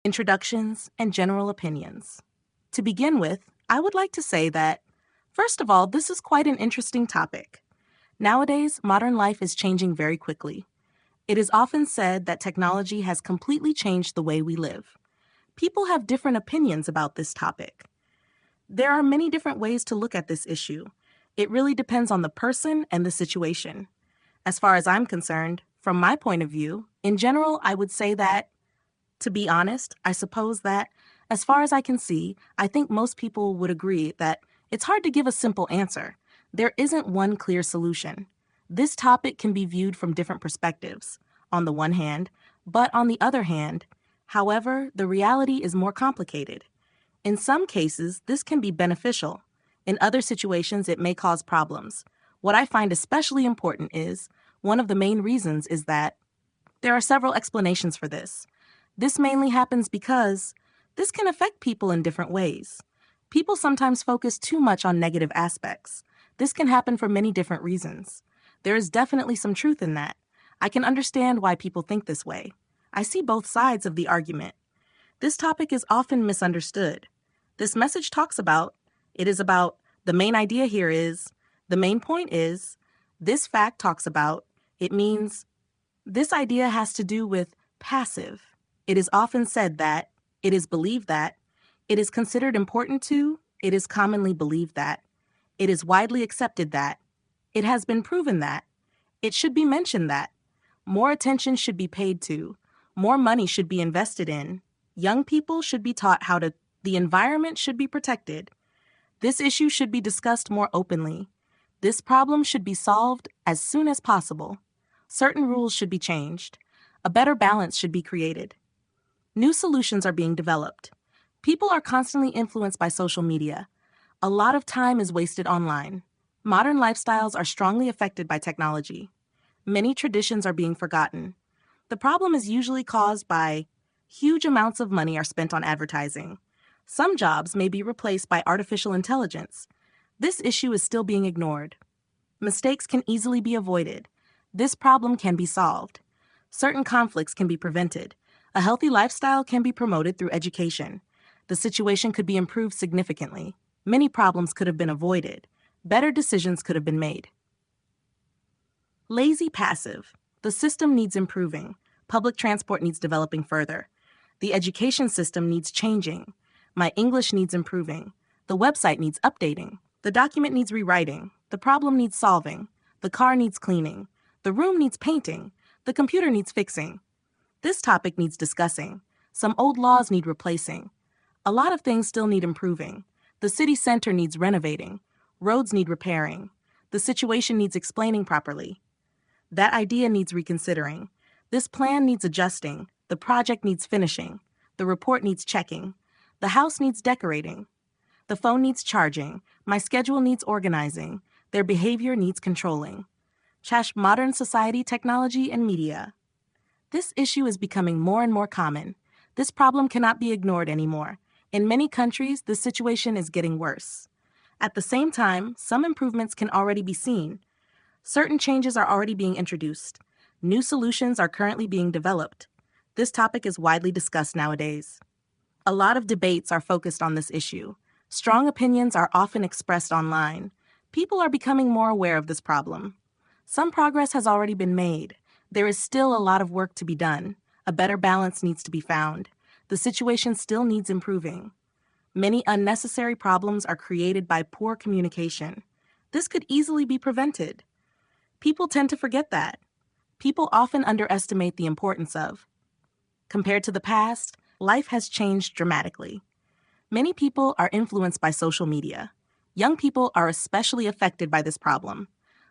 introductions, and general opinions. To begin with, I would like to say that, first of all, this is quite an interesting topic. Nowadays, modern life is changing very quickly. It is often said that technology has completely changed the way we live. People have different opinions about this topic. There are many different ways to look at this issue. It really depends on the person and the situation. As far as I'm concerned, from my point of view, in general, I would say that, to be honest, I suppose that, as far as I can see, I think most people would agree that it's hard to give a simple answer. There isn't one clear solution. This topic can be viewed from different perspectives, on the one hand, but on the other hand, however, the reality is more complicated. In some cases, this can be beneficial. In other situations, it may cause problems. What I find especially important is, one of the main reasons is that there are several explanations for this. This mainly happens because this can affect people in different ways. People sometimes focus too much on negative aspects. This can happen for many different reasons. There is definitely some truth in that. I can understand why people think this way. I see both sides of the argument. This topic is often misunderstood. This message talks about, the main idea here is, the main point is, this fact talks about, it means, this idea has to do with passive. It is often said that, it is believed that, it is considered important to, it is commonly believed that, it is widely accepted that, it has been proven that, it should be mentioned that, more attention should be paid to, more money should be invested in, young people should be taught the environment should be protected, this issue should be discussed more openly, this problem should be solved as soon as possible, certain rules should be changed, a better balance should be created. New solutions are being developed. People are constantly influenced by social media. A lot of time is wasted online. Modern lifestyles are strongly affected by technology. Many traditions are being forgotten. The problem is usually caused by huge amounts of money are spent on advertising. Some jobs may be replaced by artificial intelligence. This issue is still being ignored. Mistakes can easily be avoided. This problem can be solved. Certain conflicts can be prevented. A healthy lifestyle can be promoted through education. The situation could be improved significantly. Many problems could have been avoided. Better decisions could have been made. Lazy passive. The system needs improving. Public transport needs developing further. The education system needs changing. My English needs improving. The website needs updating. The document needs rewriting. The problem needs solving. The car needs cleaning. The room needs painting. The computer needs fixing. This topic needs discussing. Some old laws need replacing. A lot of things still need improving. The city center needs renovating. Roads need repairing. The situation needs explaining properly. That idea needs reconsidering. This plan needs adjusting. The project needs finishing. The report needs checking. The house needs decorating. The phone needs charging. My schedule needs organizing. Their behavior needs controlling. Modern society, technology, and media. This issue is becoming more and more common. This problem cannot be ignored anymore. In many countries, the situation is getting worse. At the same time, some improvements can already be seen. Certain changes are already being introduced. New solutions are currently being developed. This topic is widely discussed nowadays. A lot of debates are focused on this issue. Strong opinions are often expressed online. People are becoming more aware of this problem. Some progress has already been made. There is still a lot of work to be done. A better balance needs to be found. The situation still needs improving. Many unnecessary problems are created by poor communication. This could easily be prevented. People tend to forget that. People often underestimate the importance of. Compared to the past, life has changed dramatically. Many people are influenced by social media. Young people are especially affected by this problem.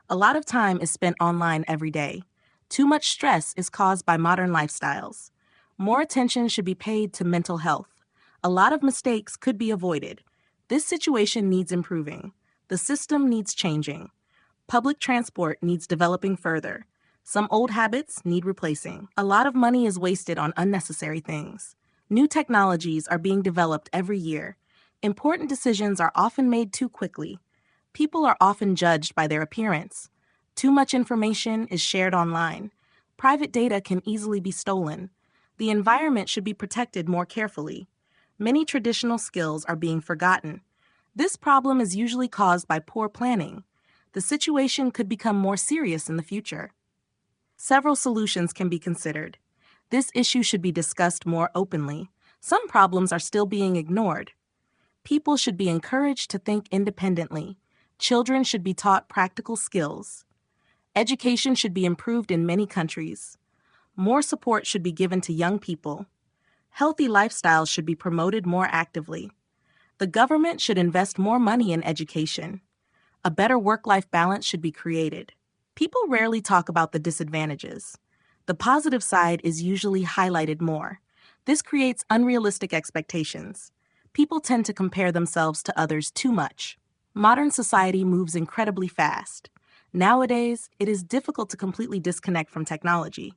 A lot of time is spent online every day. Too much stress is caused by modern lifestyles. More attention should be paid to mental health. A lot of mistakes could be avoided. This situation needs improving. The system needs changing. Public transport needs developing further. Some old habits need replacing. A lot of money is wasted on unnecessary things. New technologies are being developed every year. Important decisions are often made too quickly. People are often judged by their appearance. Too much information is shared online. Private data can easily be stolen. The environment should be protected more carefully. Many traditional skills are being forgotten. This problem is usually caused by poor planning. The situation could become more serious in the future. Several solutions can be considered. This issue should be discussed more openly. Some problems are still being ignored. People should be encouraged to think independently. Children should be taught practical skills. Education should be improved in many countries. More support should be given to young people. Healthy lifestyles should be promoted more actively. The government should invest more money in education. A better work-life balance should be created. People rarely talk about the disadvantages. The positive side is usually highlighted more. This creates unrealistic expectations. People tend to compare themselves to others too much. Modern society moves incredibly fast. Nowadays, it is difficult to completely disconnect from technology.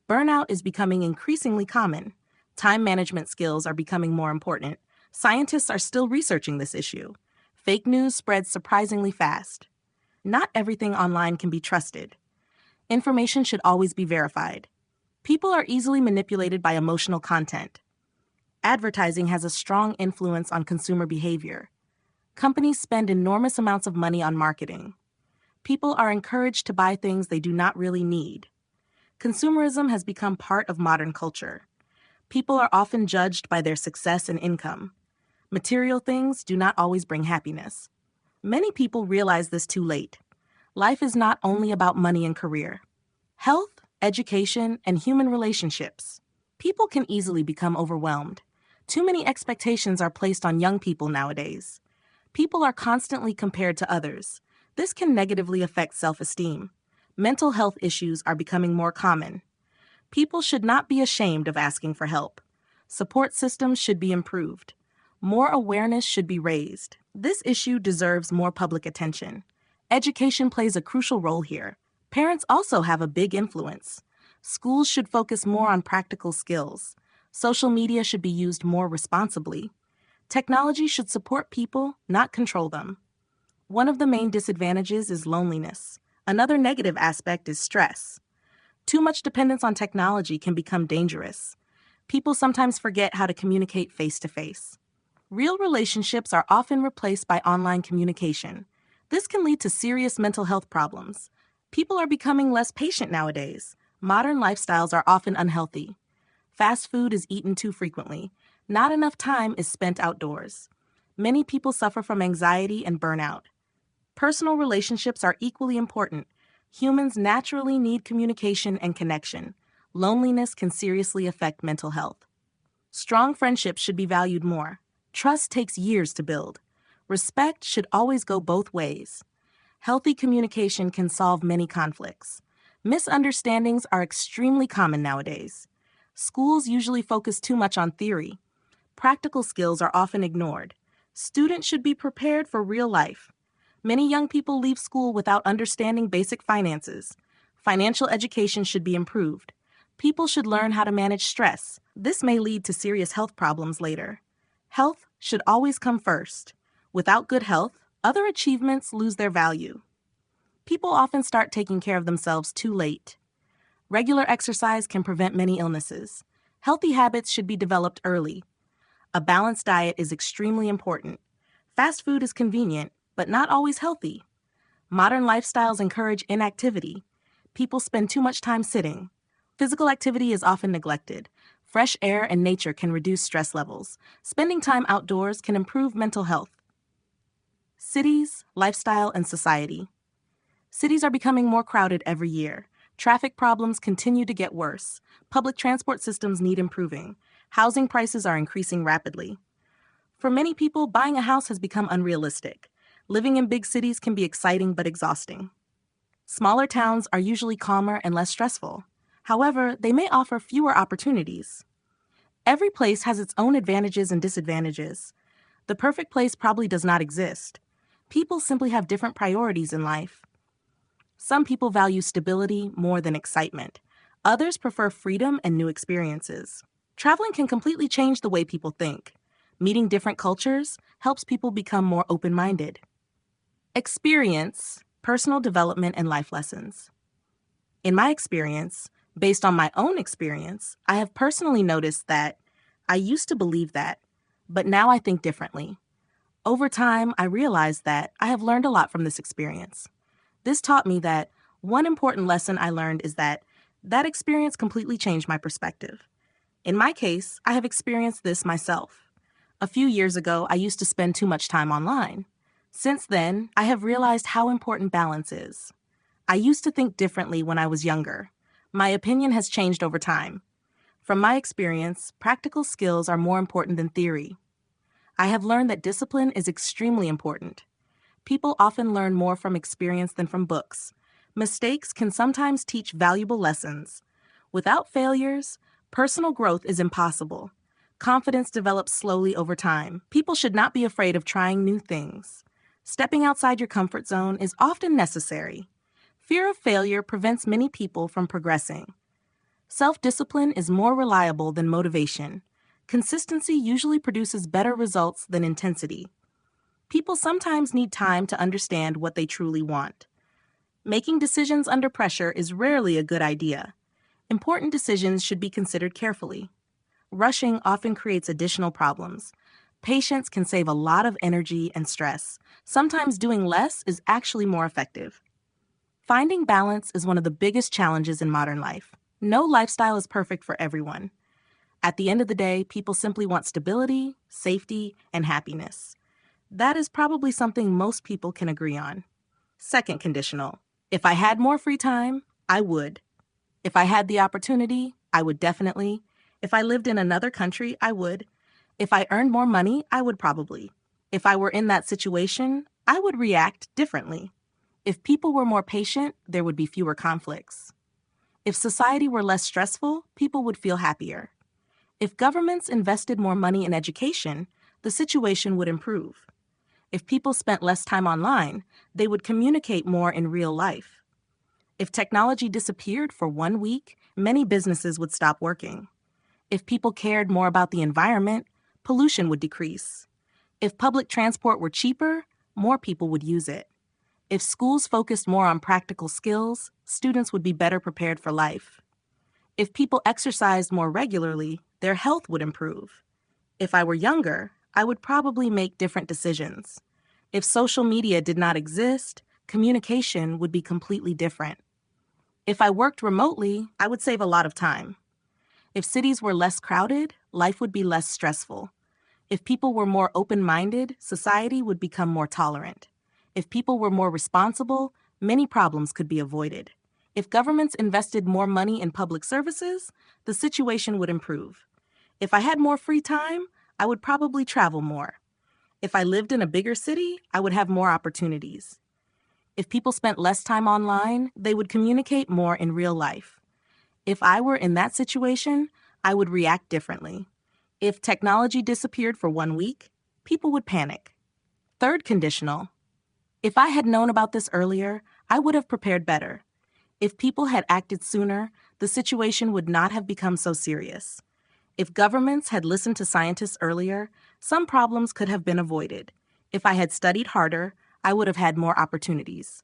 Burnout is becoming increasingly common. Time management skills are becoming more important. Scientists are still researching this issue. Fake news spreads surprisingly fast. Not everything online can be trusted. Information should always be verified. People are easily manipulated by emotional content. Advertising has a strong influence on consumer behavior. Companies spend enormous amounts of money on marketing. People are encouraged to buy things they do not really need. Consumerism has become part of modern culture. People are often judged by their success and income. Material things do not always bring happiness. Many people realize this too late. Life is not only about money and career. Health, education, and human relationships. People can easily become overwhelmed. Too many expectations are placed on young people nowadays. People are constantly compared to others. This can negatively affect self-esteem. Mental health issues are becoming more common. People should not be ashamed of asking for help. Support systems should be improved. More awareness should be raised. This issue deserves more public attention. Education plays a crucial role here. Parents also have a big influence. Schools should focus more on practical skills. Social media should be used more responsibly. Technology should support people, not control them. One of the main disadvantages is loneliness. Another negative aspect is stress. Too much dependence on technology can become dangerous. People sometimes forget how to communicate face-to-face. Real relationships are often replaced by online communication. This can lead to serious mental health problems. People are becoming less patient nowadays. Modern lifestyles are often unhealthy. Fast food is eaten too frequently. Not enough time is spent outdoors. Many people suffer from anxiety and burnout. Personal relationships are equally important. Humans naturally need communication and connection. Loneliness can seriously affect mental health. Strong friendships should be valued more. Trust takes years to build. Respect should always go both ways. Healthy communication can solve many conflicts. Misunderstandings are extremely common nowadays. Schools usually focus too much on theory. Practical skills are often ignored. Students should be prepared for real life. Many young people leave school without understanding basic finances. Financial education should be improved. People should learn how to manage stress. This may lead to serious health problems later. Health should always come first. Without good health, other achievements lose their value. People often start taking care of themselves too late. Regular exercise can prevent many illnesses. Healthy habits should be developed early. A balanced diet is extremely important. Fast food is convenient, but not always healthy. Modern lifestyles encourage inactivity. People spend too much time sitting. Physical activity is often neglected. Fresh air and nature can reduce stress levels. Spending time outdoors can improve mental health. Cities, lifestyle, and society. Cities are becoming more crowded every year. Traffic problems continue to get worse. Public transport systems need improving. Housing prices are increasing rapidly. For many people, buying a house has become unrealistic. Living in big cities can be exciting but exhausting. Smaller towns are usually calmer and less stressful. However, they may offer fewer opportunities. Every place has its own advantages and disadvantages. The perfect place probably does not exist. People simply have different priorities in life. Some people value stability more than excitement. Others prefer freedom and new experiences. Traveling can completely change the way people think. Meeting different cultures helps people become more open-minded. Experience, personal development, and life lessons. In my experience, Based on my own experience, I have personally noticed that I used to believe that, but now I think differently. Over time, I realized that I have learned a lot from this experience. This taught me that one important lesson I learned is that experience completely changed my perspective. In my case, I have experienced this myself. A few years ago, I used to spend too much time online. Since then, I have realized how important balance is. I used to think differently when I was younger. My opinion has changed over time. From my experience, practical skills are more important than theory. I have learned that discipline is extremely important. People often learn more from experience than from books. Mistakes can sometimes teach valuable lessons. Without failures, personal growth is impossible. Confidence develops slowly over time. People should not be afraid of trying new things. Stepping outside your comfort zone is often necessary. Fear of failure prevents many people from progressing. Self-discipline is more reliable than motivation. Consistency usually produces better results than intensity. People sometimes need time to understand what they truly want. Making decisions under pressure is rarely a good idea. Important decisions should be considered carefully. Rushing often creates additional problems. Patience can save a lot of energy and stress. Sometimes doing less is actually more effective. Finding balance is one of the biggest challenges in modern life. No lifestyle is perfect for everyone. At the end of the day, people simply want stability, safety, and happiness. That is probably something most people can agree on. Second conditional. If I had more free time, I would. If I had the opportunity, I would definitely. If I lived in another country, I would. If I earned more money, I would probably. If I were in that situation, I would react differently. If people were more patient, there would be fewer conflicts. If society were less stressful, people would feel happier. If governments invested more money in education, the situation would improve. If people spent less time online, they would communicate more in real life. If technology disappeared for 1 week, many businesses would stop working. If people cared more about the environment, pollution would decrease. If public transport were cheaper, more people would use it. If schools focused more on practical skills, students would be better prepared for life. If people exercised more regularly, their health would improve. If I were younger, I would probably make different decisions. If social media did not exist, communication would be completely different. If I worked remotely, I would save a lot of time. If cities were less crowded, life would be less stressful. If people were more open-minded, society would become more tolerant. If people were more responsible, many problems could be avoided. If governments invested more money in public services, the situation would improve. If I had more free time, I would probably travel more. If I lived in a bigger city, I would have more opportunities. If people spent less time online, they would communicate more in real life. If I were in that situation, I would react differently. If technology disappeared for 1 week, people would panic. Third conditional. If I had known about this earlier, I would have prepared better. If people had acted sooner, the situation would not have become so serious. If governments had listened to scientists earlier, some problems could have been avoided. If I had studied harder, I would have had more opportunities.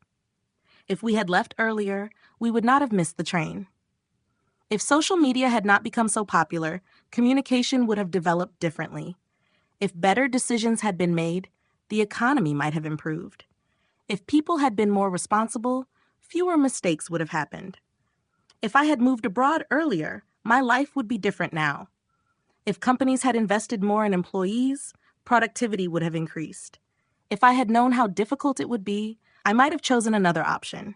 If we had left earlier, we would not have missed the train. If social media had not become so popular, communication would have developed differently. If better decisions had been made, the economy might have improved. If people had been more responsible, fewer mistakes would have happened. If I had moved abroad earlier, my life would be different now. If companies had invested more in employees, productivity would have increased. If I had known how difficult it would be, I might have chosen another option.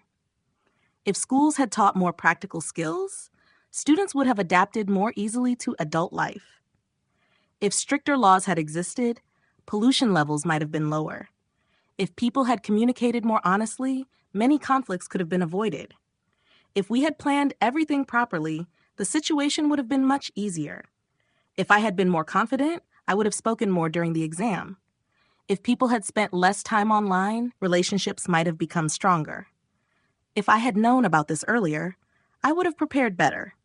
If schools had taught more practical skills, students would have adapted more easily to adult life. If stricter laws had existed, pollution levels might have been lower. If people had communicated more honestly, many conflicts could have been avoided. If we had planned everything properly, the situation would have been much easier. If I had been more confident, I would have spoken more during the exam. If people had spent less time online, relationships might have become stronger. If I had known about this earlier, I would have prepared better.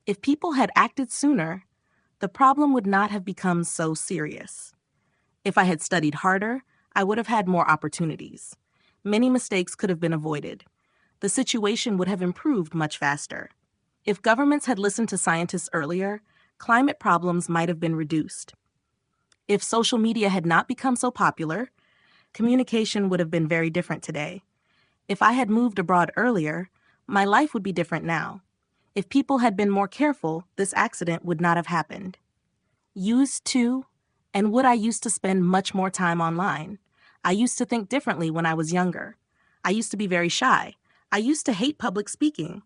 If people had acted sooner, the problem would not have become so serious. If I had studied harder, I would have had more opportunities. Many mistakes could have been avoided. The situation would have improved much faster. If governments had listened to scientists earlier, climate problems might have been reduced. If social media had not become so popular, communication would have been very different today. If I had moved abroad earlier, my life would be different now. If people had been more careful, this accident would not have happened. Used to, and would I used to spend much more time online? I used to think differently when I was younger. I used to be very shy. I used to hate public speaking.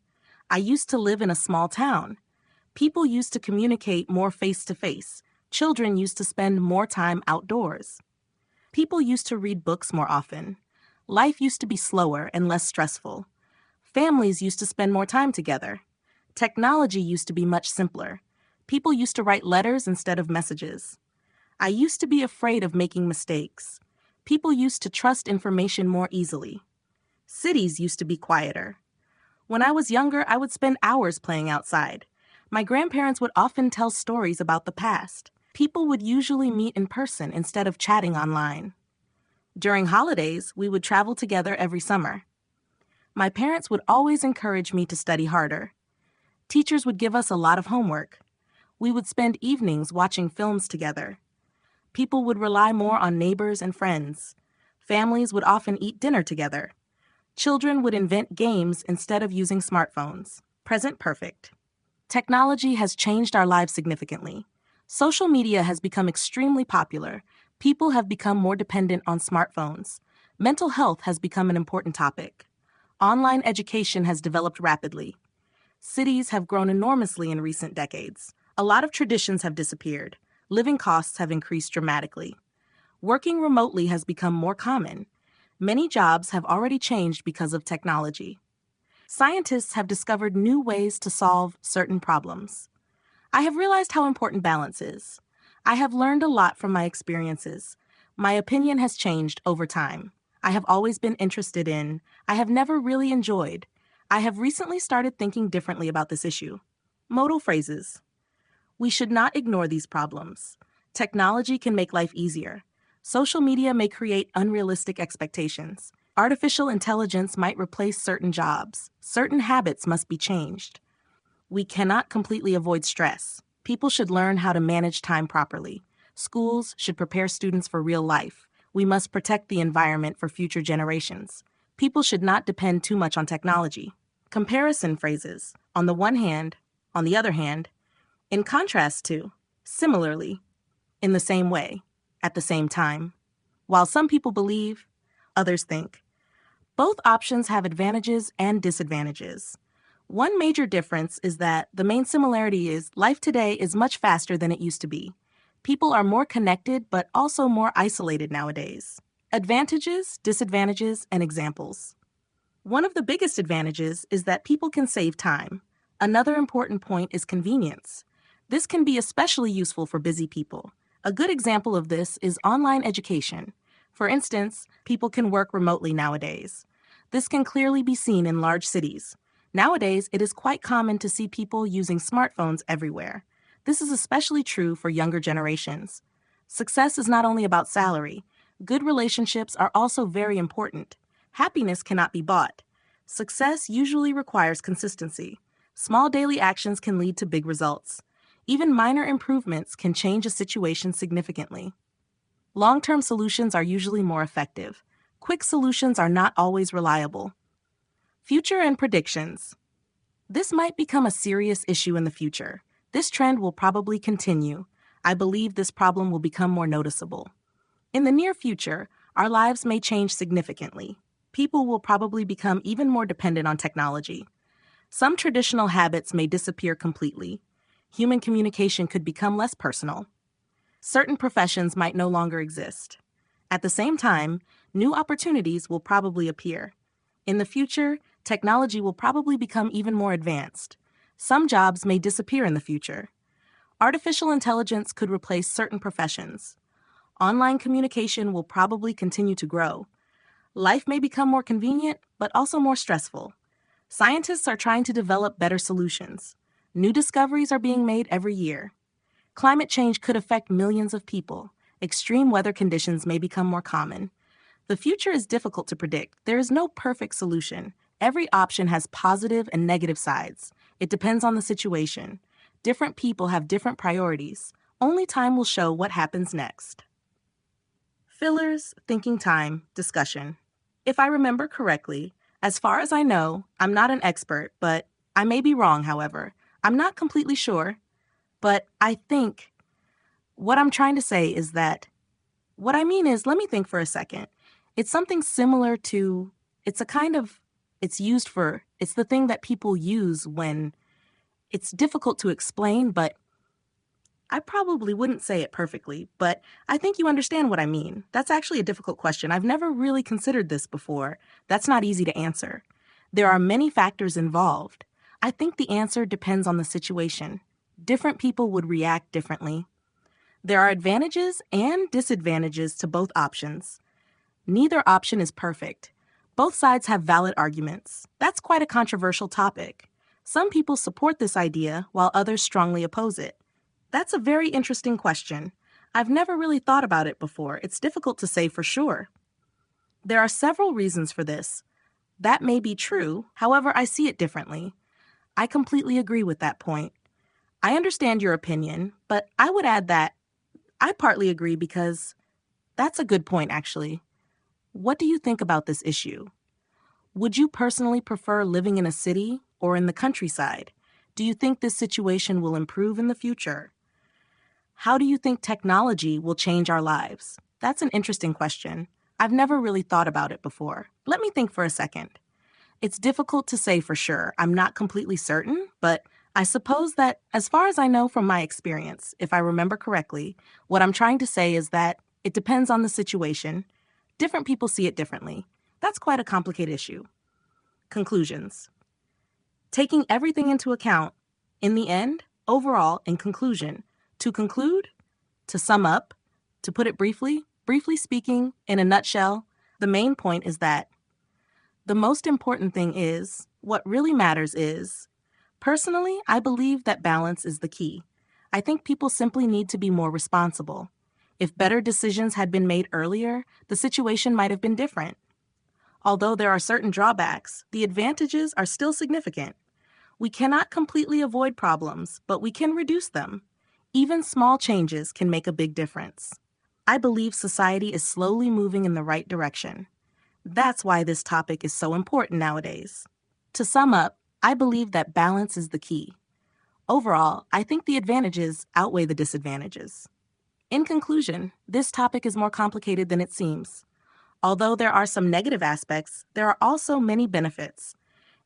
I used to live in a small town. People used to communicate more face to face. Children used to spend more time outdoors. People used to read books more often. Life used to be slower and less stressful. Families used to spend more time together. Technology used to be much simpler. People used to write letters instead of messages. I used to be afraid of making mistakes. People used to trust information more easily. Cities used to be quieter. When I was younger, I would spend hours playing outside. My grandparents would often tell stories about the past. People would usually meet in person instead of chatting online. During holidays, we would travel together every summer. My parents would always encourage me to study harder. Teachers would give us a lot of homework. We would spend evenings watching films together. People would rely more on neighbors and friends. Families would often eat dinner together. Children would invent games instead of using smartphones. Present perfect. Technology has changed our lives significantly. Social media has become extremely popular. People have become more dependent on smartphones. Mental health has become an important topic. Online education has developed rapidly. Cities have grown enormously in recent decades. A lot of traditions have disappeared. Living costs have increased dramatically. Working remotely has become more common. Many jobs have already changed because of technology. Scientists have discovered new ways to solve certain problems. I have realized how important balance is. I have learned a lot from my experiences. My opinion has changed over time. I have always been interested in, I have never really enjoyed. I have recently started thinking differently about this issue. Modal phrases. We should not ignore these problems. Technology can make life easier. Social media may create unrealistic expectations. Artificial intelligence might replace certain jobs. Certain habits must be changed. We cannot completely avoid stress. People should learn how to manage time properly. Schools should prepare students for real life. We must protect the environment for future generations. People should not depend too much on technology. Comparison phrases. On the one hand, on the other hand, in contrast to, similarly, in the same way, at the same time. While some people believe, others think. Both options have advantages and disadvantages. One major difference is that the main similarity is life today is much faster than it used to be. People are more connected but also more isolated nowadays. Advantages, disadvantages, and examples. One of the biggest advantages is that people can save time. Another important point is convenience. This can be especially useful for busy people. A good example of this is online education. For instance, people can work remotely nowadays. This can clearly be seen in large cities. Nowadays, it is quite common to see people using smartphones everywhere. This is especially true for younger generations. Success is not only about salary. Good relationships are also very important. Happiness cannot be bought. Success usually requires consistency. Small daily actions can lead to big results. Even minor improvements can change a situation significantly. Long-term solutions are usually more effective. Quick solutions are not always reliable. Future and predictions. This might become a serious issue in the future. This trend will probably continue. I believe this problem will become more noticeable. In the near future, our lives may change significantly. People will probably become even more dependent on technology. Some traditional habits may disappear completely. Human communication could become less personal. Certain professions might no longer exist. At the same time, new opportunities will probably appear. In the future, technology will probably become even more advanced. Some jobs may disappear in the future. Artificial intelligence could replace certain professions. Online communication will probably continue to grow. Life may become more convenient, but also more stressful. Scientists are trying to develop better solutions. New discoveries are being made every year. Climate change could affect millions of people. Extreme weather conditions may become more common. The future is difficult to predict. There is no perfect solution. Every option has positive and negative sides. It depends on the situation. Different people have different priorities. Only time will show what happens next. Fillers, thinking time, discussion. If I remember correctly, as far as I know, I'm not an expert, but I may be wrong, however. I'm not completely sure, but I think what I'm trying to say is that what I mean is, let me think for a second. It's something similar to, it's a kind of, it's the thing that people use when it's difficult to explain, but I probably wouldn't say it perfectly, but I think you understand what I mean. That's actually a difficult question. I've never really considered this before. That's not easy to answer. There are many factors involved. I think the answer depends on the situation. Different people would react differently. There are advantages and disadvantages to both options. Neither option is perfect. Both sides have valid arguments. That's quite a controversial topic. Some people support this idea while others strongly oppose it. That's a very interesting question. I've never really thought about it before. It's difficult to say for sure. There are several reasons for this. That may be true, however, I see it differently. I completely agree with that point. I understand your opinion, but I would add that I partly agree because that's a good point, actually. What do you think about this issue? Would you personally prefer living in a city or in the countryside? Do you think this situation will improve in the future? How do you think technology will change our lives? That's an interesting question. I've never really thought about it before. Let me think for a second. It's difficult to say for sure. I'm not completely certain, but I suppose that as far as I know from my experience, if I remember correctly, what I'm trying to say is that it depends on the situation. Different people see it differently. That's quite a complicated issue. Conclusions. Taking everything into account, in the end, overall, in conclusion, to conclude, to sum up, to put it briefly speaking, in a nutshell, the main point is that the most important thing is, what really matters is, personally, I believe that balance is the key. I think people simply need to be more responsible. If better decisions had been made earlier, the situation might have been different. Although there are certain drawbacks, the advantages are still significant. We cannot completely avoid problems, but we can reduce them. Even small changes can make a big difference. I believe society is slowly moving in the right direction. That's why this topic is so important nowadays. To sum up, I believe that balance is the key. Overall, I think the advantages outweigh the disadvantages. In conclusion, this topic is more complicated than it seems. Although there are some negative aspects, there are also many benefits.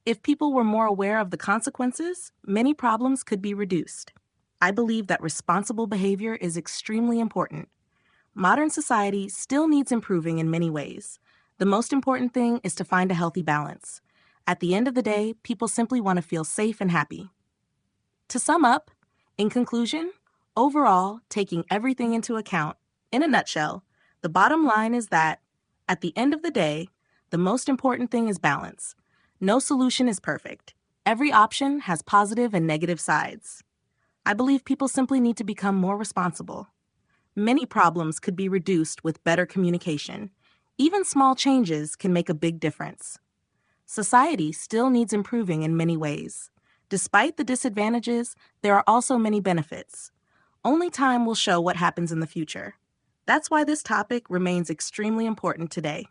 If people were more aware of the consequences, many problems could be reduced. I believe that responsible behavior is extremely important. Modern society still needs improving in many ways. The most important thing is to find a healthy balance. At the end of the day, people simply want to feel safe and happy. To sum up, in conclusion, overall, taking everything into account, in a nutshell, the bottom line is that, at the end of the day, the most important thing is balance. No solution is perfect. Every option has positive and negative sides. I believe people simply need to become more responsible. Many problems could be reduced with better communication. Even small changes can make a big difference. Society still needs improving in many ways. Despite the disadvantages, there are also many benefits. Only time will show what happens in the future. That's why this topic remains extremely important today.